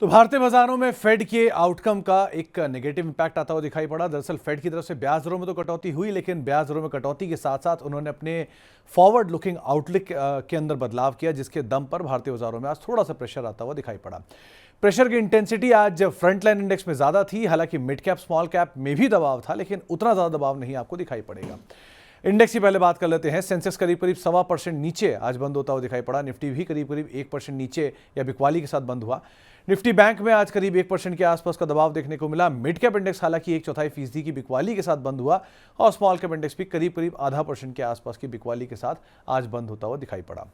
तो भारतीय बाजारों में फेड के आउटकम का एक नेगेटिव इंपैक्ट आता हुआ दिखाई पड़ा। दरअसल फेड की तरफ से ब्याज दरों में तो कटौती हुई, लेकिन ब्याज दरों में कटौती के साथ साथ उन्होंने अपने फॉरवर्ड लुकिंग आउटलुक के अंदर बदलाव किया, जिसके दम पर भारतीय बाजारों में आज थोड़ा सा प्रेशर आता हुआ दिखाई पड़ा। प्रेशर की इंटेंसिटी आज फ्रंट लाइन इंडेक्स में ज्यादा थी। हालांकि मिड कैप स्मॉल कैप में भी दबाव था, लेकिन उतना ज्यादा दबाव नहीं आपको दिखाई पड़ेगा। इंडेक्स की पहले बात कर लेते हैं। सेंसेक्स करीब करीब 1.25% नीचे आज बंद होता हुआ दिखाई पड़ा। निफ्टी भी करीब करीब 1% नीचे या बिकवाली के साथ बंद हुआ। निफ्टी बैंक में आज करीब 1% के आसपास का दबाव देखने को मिला। मिड कैप इंडेक्स हालांकि 1/4% की बिकवाली के साथ बंद हुआ और स्मॉल कैप इंडेक्स भी करीब करीब 0.5% के आसपास की बिकवाली के साथ आज बंद होता हुआ दिखाई पड़ा।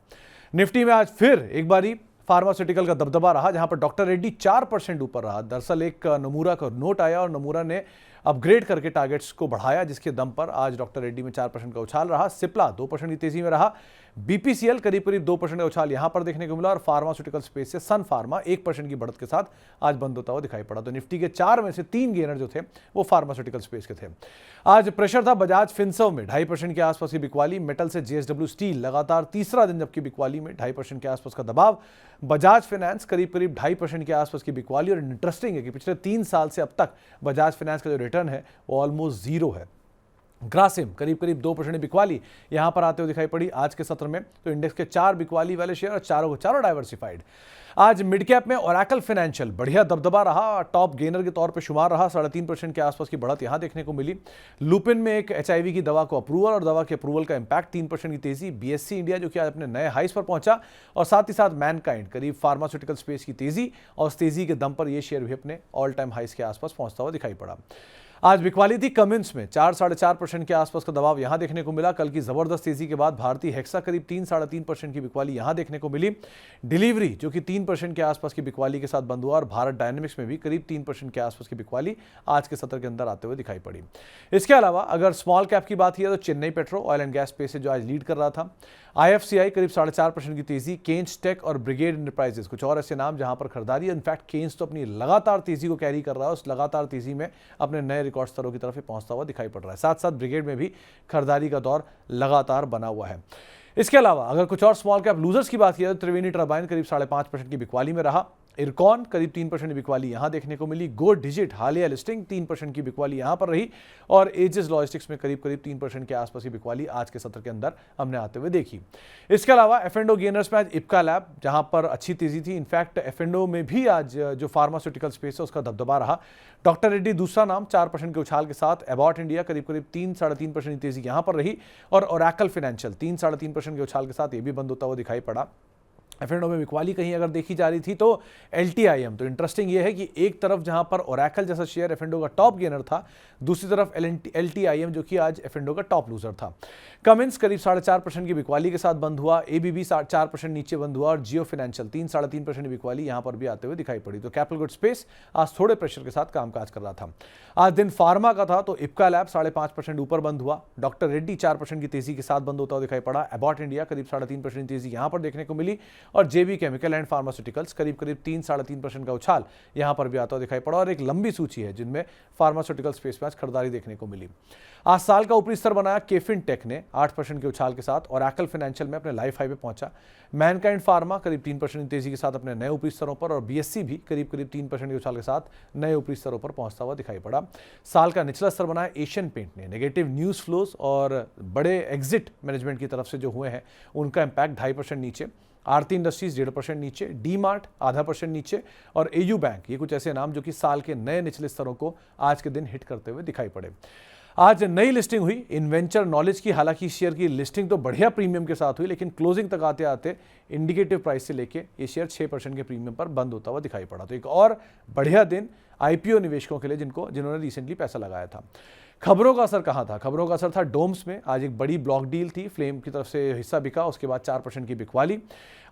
निफ्टी में आज फिर एक बारी फार्मास्यूटिकल का दबदबा रहा, जहां पर डॉक्टर रेड्डी 4% ऊपर रहा। दरअसल एक नमूरा का नोट आया और नमूरा ने अपग्रेड करके टारगेट्स को बढ़ाया, जिसके दम पर आज डॉक्टर रेड्डी में 4% का उछाल रहा। सिप्ला 2% की तेजी में रहा। बीपीसीएल करीब करीब 2% का उछाल यहां पर देखने को मिला और फार्मास्यूटिकल स्पेस से सन फार्मा 1% की बढ़त के साथ आज बंद होता हुआ दिखाई पड़ा। तो निफ्टी के 4 में से 3 गेनर जो थे वो फार्मास्यूटिकल स्पेस के थे। आज प्रेशर था बजाज फिनसर्व में 2.5% के आसपास की बिकवाली। मेटल से जेएसडब्ल्यू स्टील लगातार तीसरा दिन जबकि बिकवाली में 2.5% के आसपास का दबाव। बजाज फाइनेंस करीब करीब 2.5% के आसपास की बिकवाली। और इंटरेस्टिंग है कि पिछले 3 साल से अब तक बजाज फाइनेंस का जो रिटर्न है वो ऑलमोस्ट जीरो है। ग्रासिम करीब करीब 2% बिकवाली यहां पर आते हुए दिखाई पड़ी आज के सत्र में। तो इंडेक्स के 4 बिकवाली वाले शेयर और चारों डाइवर्सिफाइड। आज मिड कैप में ओरेकल फाइनेंशियल बढ़िया दबदबा रहा, टॉप गेनर के तौर पे शुमार रहा। 3.5% के आसपास की बढ़त यहां देखने को मिली। लुपिन में एक एचआईवी की दवा को अप्रूवल और दवा के अप्रूवल का इंपैक्ट 3% की तेजी। बीएससी इंडिया जो कि आज अपने नए हाइस पर पहुंचा और साथ ही साथ मैनकाइंड करीब फार्मास्यूटिकल स्पेस की तेजी और उस तेजी के दम पर यह शेयर भी अपने ऑल टाइम हाइस के आसपास पहुंचता हुआ दिखाई पड़ा। आज बिकवाली थी कमिंस में 4-4.5% के आसपास का दबाव यहां देखने को मिला। कल की जबरदस्त तेजी के बाद भारतीय हेक्सा करीब 3-3.5% की बिकवाली यहां देखने को मिली। डिलीवरी जो कि 3% के आसपास की बिकवाली के साथ बंद हुआ और भारत डायनेमिक्स में भी करीब 3% के आसपास की बिकवाली आज के सत्र के अंदर आते हुए दिखाई पड़ी। इसके अलावा अगर स्मॉल कैप की बात की तो Chennai petro oil and gas space से जो आज लीड कर रहा था। आईएफसीआई करीब 4.5% की तेजी। केन्स टेक और ब्रिगेड एंटरप्राइजेस कुछ और ऐसे नाम जहां पर खरीदारी, इनफैक्ट केन्स तो अपनी लगातार तेजी को कैरी कर रहा है। उस लगातार तेजी में अपने नए रिकॉर्ड स्तरों की तरफ पहुंचता हुआ दिखाई पड़ रहा है। साथ साथ ब्रिगेड में भी खरीदारी का दौर लगातार बना हुआ है। इसके अलावा अगर कुछ और स्मॉल कैप लूजर्स की बात की तो त्रिवेणी टर्बाइन करीब 5.5% की बिकवाली में रहा। इरकॉन करीब 3% की बिकवाली यहां देखने को मिली। गो डिजिट हालिया लिस्टिंग 3% की बिकवाली यहां पर रही और एजिस लॉजिस्टिक्स में करीब करीब 3% के आसपास की बिकवाली आज के सत्र के अंदर हमने आते हुए देखी। इसके अलावा एफ&ओ गेनर्स में आज इप्का लैब जहां पर अच्छी तेजी थी। इनफैक्ट एफ&ओ में भी आज जो फार्मास्यूटिकल स्पेस है उसका दबदबा रहा। डॉक्टर रेड्डी दूसरा नाम 4% के उछाल के साथ। एबॉट इंडिया करीब करीब 3-3.5% की तेजी यहां पर रही और ओरेकल फाइनेंशियल 3-3.5% के उछाल के साथ ये भी बंद होता हुआ दिखाई पड़ा। एफ&ओ में बिकवाली कहीं अगर देखी जा रही थी तो एलटीआईएम। तो इंटरेस्टिंग ये है कि एक तरफ जहां पर ओरेकल जैसा शेयर एफ&ओ का टॉप गेनर था, दूसरी तरफ एलटीआईएम जो कि आज एफ&ओ का टॉप लूजर था। कमिंस करीब 4.5% की बिकवाली के साथ बंद हुआ। एबीबी 4% नीचे बंद हुआ और जियो फाइनेंशियल 3-3.5% की बिकवाली यहां पर भी आते हुए दिखाई पड़ी। तो कैपिटल गुड स्पेस आज थोड़े प्रेशर के साथ कामकाज कर रहा था। आज दिन फार्मा का था तो इप्का लैब 5.5% ऊपर बंद हुआ। डॉक्टर रेड्डी 4% की तेजी के साथ बंद होता हुआ दिखाई पड़ा। एबॉट इंडिया करीब 3.5% तेजी यहां पर देखने को मिली और जेबी केमिकल एंड फार्मास्यूटिकल्स करीब करीब 3-3.5% का उछाल यहां पर भी आता हुआ दिखाई पड़ा। और एक लंबी सूची है जिनमें फार्मास्यूटिकल स्पेस में आज खरीदारी देखने को मिली। आज साल का ऊपरी स्तर बनाया केफिन टेक ने 8% के उछाल के साथ और ओरेकल फाइनेंशियल में अपने लाइफ हाई पे पहुंचा। मैनकाइंड फार्मा करीब 3% तेजी के साथ अपने नए ऊपरी स्तरों पर और बीएससी भी करीब करीब 3% के उछाल के साथ नए ऊपरी स्तरों पर पहुंचता हुआ दिखाई पड़ा। साल का निचला स्तर बनाया एशियन पेंट ने। नेगेटिव न्यूज फ्लोज और बड़े एग्जिट मैनेजमेंट की तरफ से जो हुए हैं उनका इंपैक्ट 2.5% नीचे। आरती इंडस्ट्रीज 1.5% नीचे। डी मार्ट 0.5% नीचे और एयू बैंक, ये कुछ ऐसे नाम जो कि साल के नए निचले स्तरों को आज के दिन हिट करते हुए दिखाई पड़े। आज नई लिस्टिंग हुई इन्वेंचर नॉलेज की। हालांकि शेयर की लिस्टिंग तो बढ़िया प्रीमियम के साथ हुई, लेकिन क्लोजिंग तक आते आते इंडिकेटिव प्राइस से लेके ये शेयर 6% के प्रीमियम पर बंद होता हुआ दिखाई पड़ा। तो एक और बढ़िया दिन आईपीओ निवेशकों के लिए जिन्होंने रिसेंटली पैसा लगाया था। खबरों का असर कहां था? खबरों का असर था डोम्स में। आज एक बड़ी ब्लॉक डील थी, फ्लेम की तरफ से हिस्सा बिका, उसके बाद 4% की बिकवाली।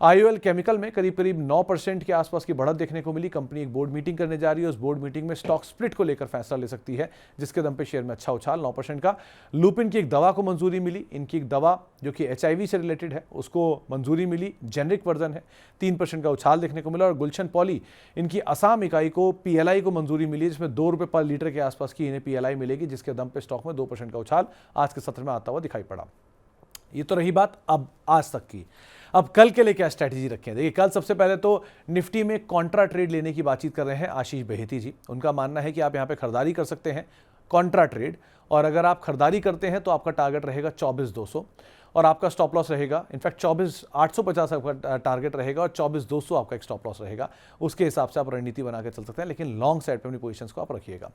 आईओएल केमिकल में करीब करीब 9% के आसपास की बढ़त देखने को मिली। कंपनी एक बोर्ड मीटिंग करने जा रही है, उस बोर्ड मीटिंग में स्टॉक स्प्लिट को लेकर फैसला ले सकती है, जिसके दम पे शेयर में अच्छा उछाल 9% का। लुपिन की एक दवा को मंजूरी मिली। इनकी एक दवा जो कि एचआईवी से रिलेटेड है उसको मंजूरी मिली, जेनरिक वर्जन है, 3% का उछाल देखने को मिला। और गुलशन पॉली इनकी असम इकाई को पीएलआई को मंजूरी मिली, जिसमें 2 रुपये पर लीटर के आसपास की इन्हें पीएलआई मिलेगी, जिसके दम पे स्टॉक में 2% का उछाल आज के सत्र में आता हुआ दिखाई पड़ा। ये तो रही बात अब आज तक की। अब कल के लिए क्या स्ट्रैटेजी रखें? देखिए, कल सबसे पहले तो निफ्टी में कॉन्ट्रा ट्रेड लेने की बातचीत कर रहे हैं आशीष बेहेती जी। उनका मानना है कि आप यहाँ पे खरीदारी कर सकते हैं कॉन्ट्रा ट्रेड, और अगर आप खरीदारी करते हैं तो आपका टारगेट रहेगा 24,200 और आपका स्टॉप लॉस रहेगा, इनफैक्ट 24,850 आपका टारगेट रहेगा और 24,200 आपका एक स्टॉप लॉस रहेगा। उसके हिसाब से आप रणनीति बना के चल सकते हैं, लेकिन लॉन्ग साइड पे अपनी पोजीशंस को आप रखिएगा।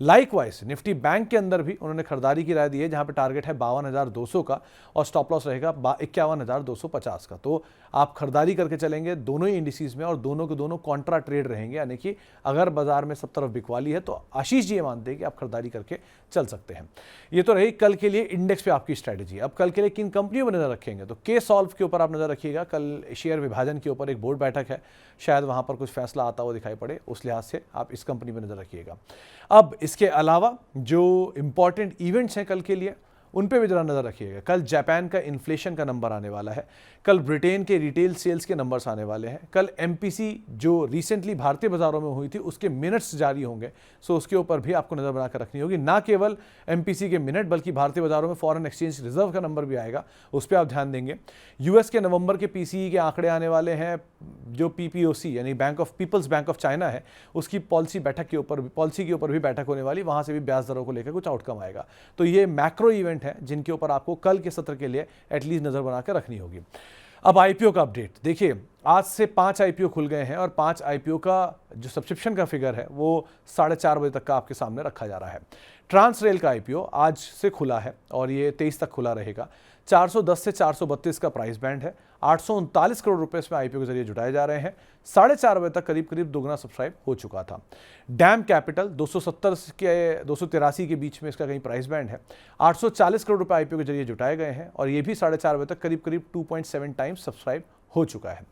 लाइकवाइज निफ्टी बैंक के अंदर भी उन्होंने खरीदारी की राय दी है, जहां पे टारगेट है 52,200 का और स्टॉप लॉस रहेगा 51,250 का। तो आप खरीदारी करके चलेंगे दोनों ही इंडिसीज में और दोनों के दोनों कॉन्ट्रा ट्रेड रहेंगे, यानी कि अगर बाजार में सब तरफ बिकवाली है तो आशीष जी ये मानते हैं कि आप खरीदारी करके चल सकते हैं। ये तो रही कल के लिए इंडेक्स पे आपकी स्ट्रैटेजी। अब कल के लिए किन कंपनियों पर नजर रखेंगे? तो के सॉल्व के ऊपर आप नजर रखिएगा। कल शेयर विभाजन के ऊपर एक बोर्ड बैठक है, शायद वहां पर कुछ फैसला आता हुआ दिखाई पड़े, उस लिहाज से आप इस कंपनी पर नजर रखिएगा। अब इसके अलावा जो इंपॉर्टेंट इवेंट्स हैं कल के लिए, उन पे भी जरा नजर रखिएगा। कल जापान का इन्फ्लेशन का नंबर आने वाला है, कल ब्रिटेन के रिटेल सेल्स के नंबर्स आने वाले हैं, कल एमपीसी जो रिसेंटली भारतीय बाजारों में हुई थी उसके मिनट्स जारी होंगे, सो उसके ऊपर भी आपको नजर बनाकर रखनी होगी। ना केवल एमपीसी के मिनट बल्कि भारतीय बाजारों में फॉरेन एक्सचेंज रिजर्व का नंबर भी आएगा, उस पर आप ध्यान देंगे। यूएस के नवंबर के पीसीई के आंकड़े आने वाले हैं, जो पीपीओसी यानी पीपल्स बैंक ऑफ चाइना है उसकी पॉलिसी के ऊपर भी बैठक होने वाली, वहां से भी ब्याज दरों को लेकर कुछ आउटकम आएगा। तो ये मैक्रो इवेंट है जिनके ऊपर आपको कल के सत्र के लिए एटलीस्ट नजर बनाकर रखनी होगी। अब आईपीओ का अपडेट देखिए, आज से 5 आईपीओ खुल गए हैं और 5 आईपीओ का जो सब्सक्रिप्शन का फिगर है वो 4:30 बजे तक का आपके सामने रखा जा रहा है। ट्रांस रेल का आईपीओ आज से खुला है और ये 23 तक खुला रहेगा। 410 से 432 का प्राइस बैंड है। 839 करोड़ रुपए इसमें आईपीओ के जरिए जुटाए जा रहे हैं। 4:30 बजे तक करीब करीब दोगुना सब्सक्राइब हो चुका था। डैम कैपिटल 270 के 283 के बीच में इसका कहीं प्राइस बैंड है। 840 करोड़ रुपए आईपीओ के जरिए जुटाए गए हैं और ये भी 4:30 बजे तक करीब करीब 2.7 टाइम्स सब्सक्राइब हो चुका है।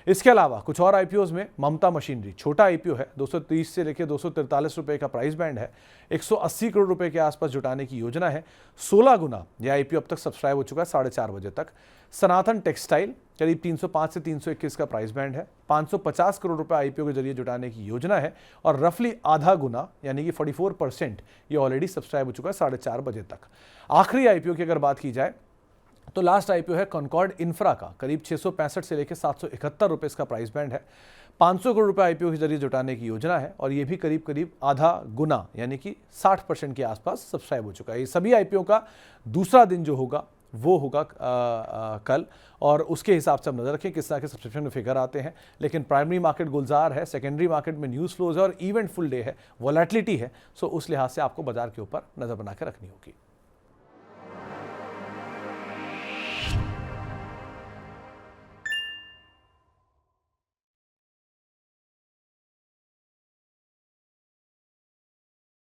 इसके अलावा कुछ और आईपीओज में ममता मशीनरी छोटा आईपीओ है, 230 से लेकर 243 रुपए का प्राइस बैंड है। 180 करोड़ रुपए के आसपास जुटाने की योजना है। 16 गुना यह आईपीओ अब तक सब्सक्राइब हो चुका है 4:30 बजे तक। सनातन टेक्सटाइल करीब 305 से 321 का प्राइस बैंड है। 550 करोड़ रुपए आईपीओ के जरिए जुटाने की योजना है और रफली आधा गुना यानी कि 44% ये ऑलरेडी सब्सक्राइब हो चुका है 4:30 बजे तक। आखिरी आईपीओ की अगर बात की जाए तो लास्ट आईपीओ है कॉनकॉर्ड इंफ्रा का, करीब 665 से लेकर 771 रुपए इसका प्राइस बैंड है। 500 करोड़ रुपए आईपीओ के जरिए जुटाने की योजना है और ये भी करीब करीब आधा गुना यानी कि 60% के आसपास सब्सक्राइब हो चुका है। ये सभी आईपीओ का दूसरा दिन जो होगा वो होगा कल, और उसके हिसाब से हम नजर रखें किस तरह के सब्सक्रिप्शन में फिगर आते हैं। लेकिन प्राइमरी मार्केट गुलजार है, सेकेंडरी मार्केट में न्यूज़ फ्लोज है और इवेंट फुल डे है, वॉलेटिलिटी है, सो उस लिहाज से आपको बाजार के ऊपर नजर बना के रखनी होगी।